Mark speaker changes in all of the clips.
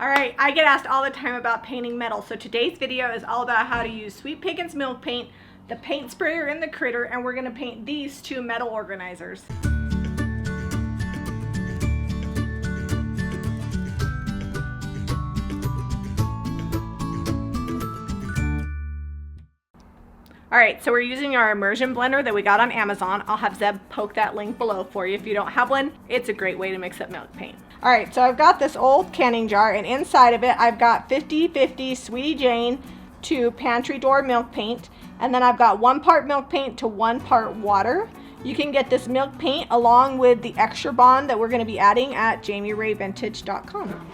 Speaker 1: Alright, I get asked all the time about painting metal, so today's video is all about how to use Sweet Pickins Milk Paint, the paint sprayer and the critter, and we're going to paint these two metal organizers. Alright, so we're using our Immersion Blender that we got on Amazon. I'll have Zeb poke that link below for you if you don't have one. It's a great way to mix up milk paint. Alright, so I've got this old canning jar, and inside of it I've got 50/50 Sweetie Jane to pantry door milk paint, and then I've got 1 part milk paint to 1 part water. You can get this milk paint along with the extra bond that we're going to be adding at jamirayvintage.com.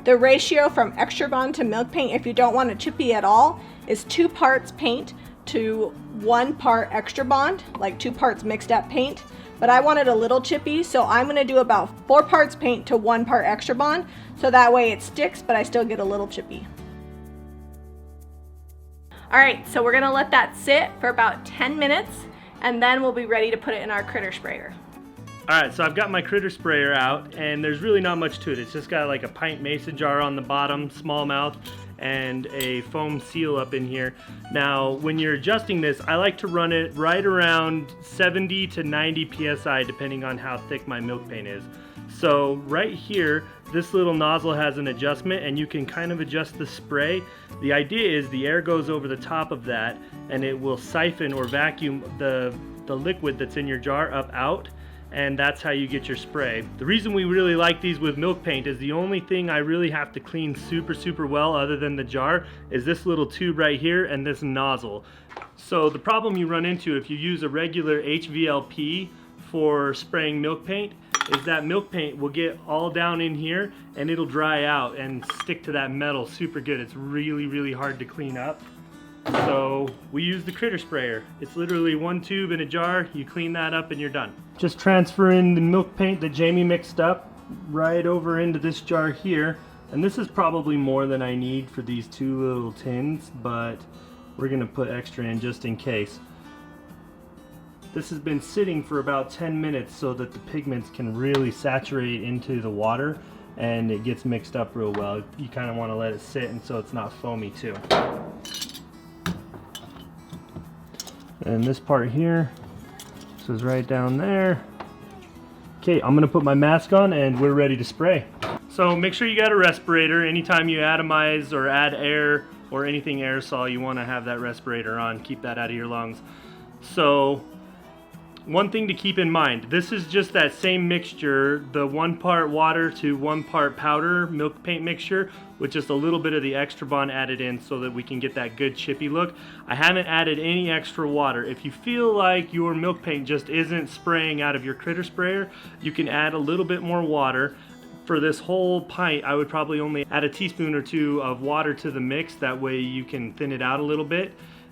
Speaker 1: The ratio from extra bond to milk paint, if you don't want it chippy at all, is 2 parts paint to 1 part extra bond, like 2 parts mixed up paint. But I want it a little chippy, so I'm going to do about 4 parts paint to 1 part extra bond, so that way it sticks, but I still get a little chippy. Alright, so we're going to let that sit for about 10 minutes, and then we'll be ready to put it in our critter sprayer.
Speaker 2: Alright, so I've got my critter sprayer out, and there's really not much to it. It's just got like a pint mason jar on the bottom, small mouth, and a foam seal up in here. Now, when you're adjusting this, I like to run it right around 70 to 90 psi, depending on how thick my milk paint is. So right here, this little nozzle has an adjustment, and you can kind of adjust the spray. The idea is the air goes over the top of that, and it will siphon or vacuum the liquid that's in your jar up out, and that's how you get your spray. The reason we really like these with milk paint is the only thing I really have to clean super well, other than the jar, is this little tube right here and this nozzle. So the problem you run into if you use a regular HVLP for spraying milk paint is that milk paint will get all down in here and it'll dry out and stick to that metal super good. It's really hard to clean up. So we use the critter sprayer. It's literally 1 tube in a jar, you clean that up and you're done. Just transferring the milk paint that Jamie mixed up right over into this jar here. And this is probably more than I need for these 2 little tins, but we're gonna put extra in just in case. This has been sitting for about 10 minutes so that the pigments can really saturate into the water and it gets mixed up real well. You kind of want to let it sit and so it's not foamy too. And this part here, this is right down there. Okay, I'm gonna put my mask on and we're ready to spray. So make sure you got a respirator. Anytime you atomize or add air or anything aerosol, you wanna have that respirator on. Keep that out of your lungs. So one thing to keep in mind, this is just that same mixture, the 1 part water to 1 part powder milk paint mixture with just a little bit of the extra bond added in so that we can get that good chippy look. I haven't added any extra water. If you feel like your milk paint just isn't spraying out of your critter sprayer, you can add a little bit more water. For this whole pint, I would probably only add a teaspoon or 2 of water to the mix. That way you can thin it out a little bit.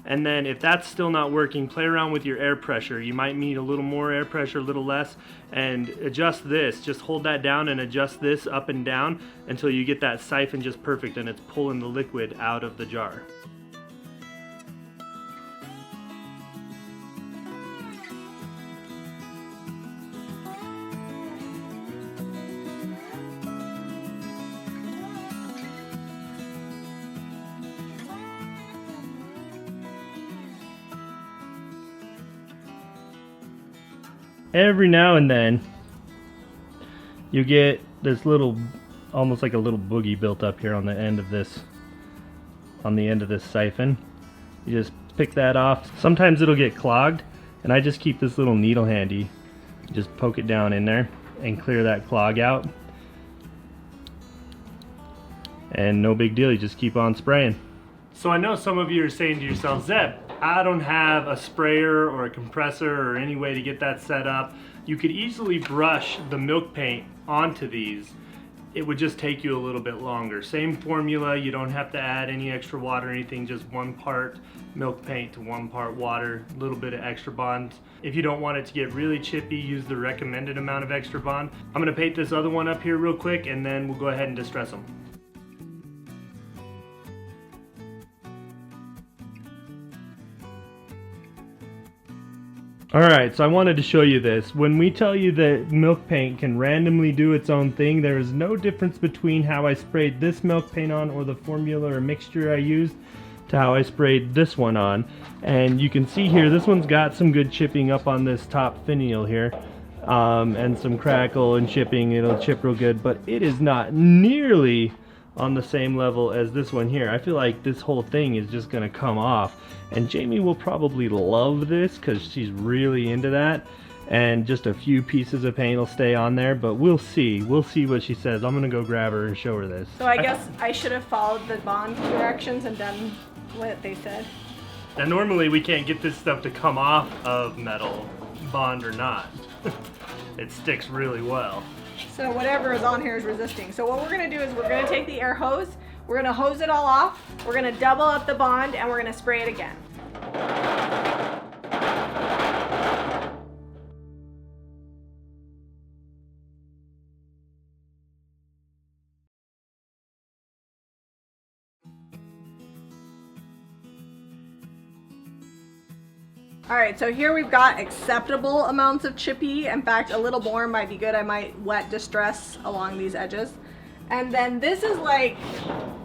Speaker 2: And then if that's still not working, play around with your air pressure. You might need a little more air pressure, a little less, and adjust this. Just hold that down and adjust this up and down until you get that siphon just perfect and it's pulling the liquid out of the jar. Every now and then you get this little, almost like a little boogie built up here on the end of this siphon. You just pick that off. Sometimes it'll get clogged, and I just keep this little needle handy. Just poke it down in there and clear that clog out. And no big deal, you just keep on spraying. So I know some of you are saying to yourself, Zeb, I don't have a sprayer or a compressor or any way to get that set up. You could easily brush the milk paint onto these. It would just take you a little bit longer. Same formula, you don't have to add any extra water or anything, just 1 part milk paint to 1 part water, a little bit of extra bond. If you don't want it to get really chippy, use the recommended amount of extra bond. I'm gonna paint this other one up here real quick and then we'll go ahead and distress them. Alright, so I wanted to show you this. When we tell you that milk paint can randomly do its own thing, there is no difference between how I sprayed this milk paint on or the formula or mixture I used to how I sprayed this one on. And you can see here, this one's got some good chipping up on this top finial here. And some crackle and chipping, it'll chip real good, but it is not nearly on the same level as this one here. I feel like this whole thing is just gonna come off, and Jami will probably love this because she's really into that, and just a few pieces of paint will stay on there, but we'll see what she says. I'm gonna go grab her and show her this.
Speaker 1: So I guess I should have followed the bond directions and done what they said.
Speaker 2: Now normally we can't get this stuff to come off of metal, bond or not. It sticks really well.
Speaker 1: So whatever is on here is resisting. So what we're gonna do is we're gonna take the air hose, we're gonna hose it all off, we're gonna double up the bond, and we're gonna spray it again. Alright, so here we've got acceptable amounts of chippy. In fact, a little more might be good. I might wet distress along these edges. And then this is like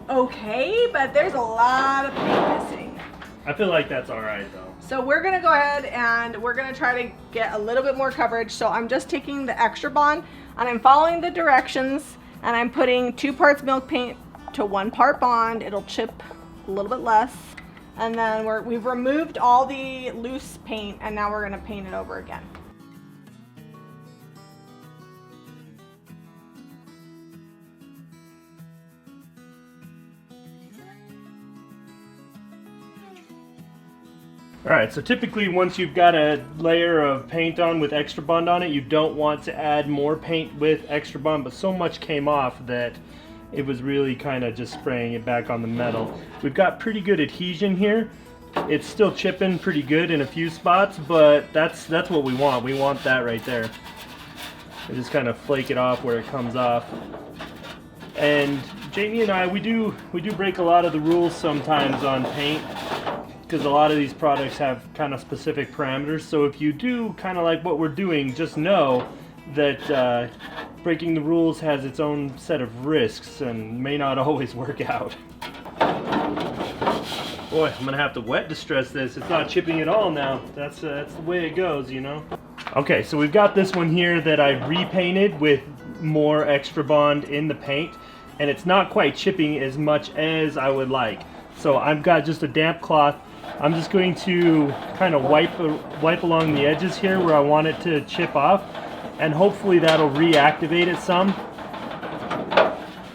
Speaker 1: okay, but there's a lot of paint missing.
Speaker 2: I feel like that's alright though.
Speaker 1: So we're gonna go ahead and we're gonna try to get a little bit more coverage. So I'm just taking the extra bond and I'm following the directions, and I'm putting 2 parts milk paint to 1 part bond. It'll chip a little bit less. And then we've removed all the loose paint, and now we're gonna paint it over again.
Speaker 2: Alright, so typically once you've got a layer of paint on with extra bond on it, you don't want to add more paint with extra bond, but so much came off that it was really kind of just spraying it back on the metal. We've got pretty good adhesion here. It's still chipping pretty good in a few spots, but that's what we want. We want that right there. We just kind of flake it off where it comes off. And Jami and I, we do break a lot of the rules sometimes on paint, because a lot of these products have kind of specific parameters. So if you do kind of like what we're doing, just know that breaking the rules has its own set of risks and may not always work out. Boy, I'm gonna have to wet distress this. It's not chipping at all now. That's the way it goes, you know. Okay, so we've got this one here that I repainted with more extra bond in the paint, and it's not quite chipping as much as I would like. So I've got just a damp cloth. I'm just going to kind of wipe along the edges here where I want it to chip off, and hopefully that'll reactivate it some,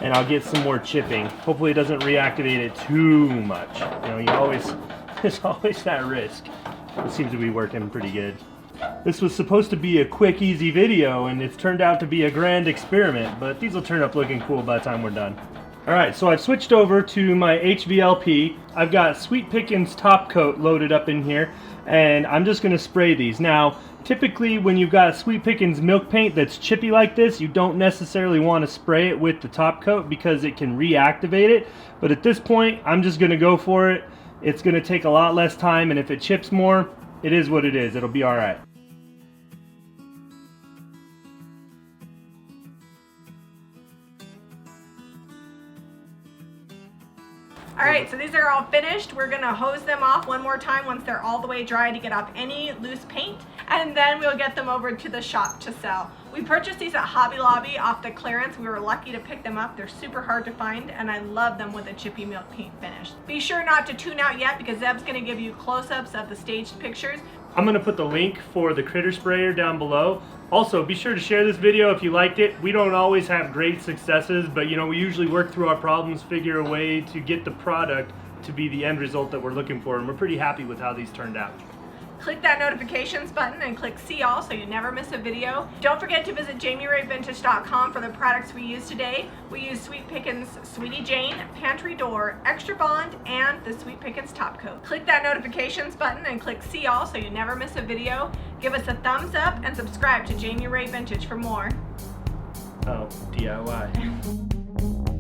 Speaker 2: and I'll get some more chipping. Hopefully it doesn't reactivate it too much. You know, there's always that risk. It seems to be working pretty good. This was supposed to be a quick, easy video, and it's turned out to be a grand experiment, but these will turn up looking cool by the time we're done. Alright, so I've switched over to my HVLP. I've got Sweet Pickins top coat loaded up in here, and I'm just going to spray these. Now, typically when you've got Sweet Pickins milk paint that's chippy like this, you don't necessarily want to spray it with the top coat because it can reactivate it. But at this point, I'm just going to go for it. It's going to take a lot less time, and if it chips more, it is what it is. It'll be alright.
Speaker 1: Alright, so these are all finished. We're gonna hose them off one more time once they're all the way dry to get off any loose paint, and then we'll get them over to the shop to sell. We purchased these at Hobby Lobby off the clearance. We were lucky to pick them up. They're super hard to find, and I love them with a chippy milk paint finish. Be sure not to tune out yet because Zeb's gonna give you close-ups of the staged pictures.
Speaker 2: I'm going to put the link for the critter sprayer down below. Also, be sure to share this video if you liked it. We don't always have great successes, but you know, we usually work through our problems, figure a way to get the product to be the end result that we're looking for, and we're pretty happy with how these turned out.
Speaker 1: Click that notifications button and click see all so you never miss a video. Don't forget to visit jamirayvintage.com for the products we use today. We use Sweet Pickins Sweetie Jane, Pantry Door, Extra Bond, and the Sweet Pickins Top Coat. Click that notifications button and click see all so you never miss a video. Give us a thumbs up and subscribe to Jami Ray Vintage for more.
Speaker 2: Oh, DIY.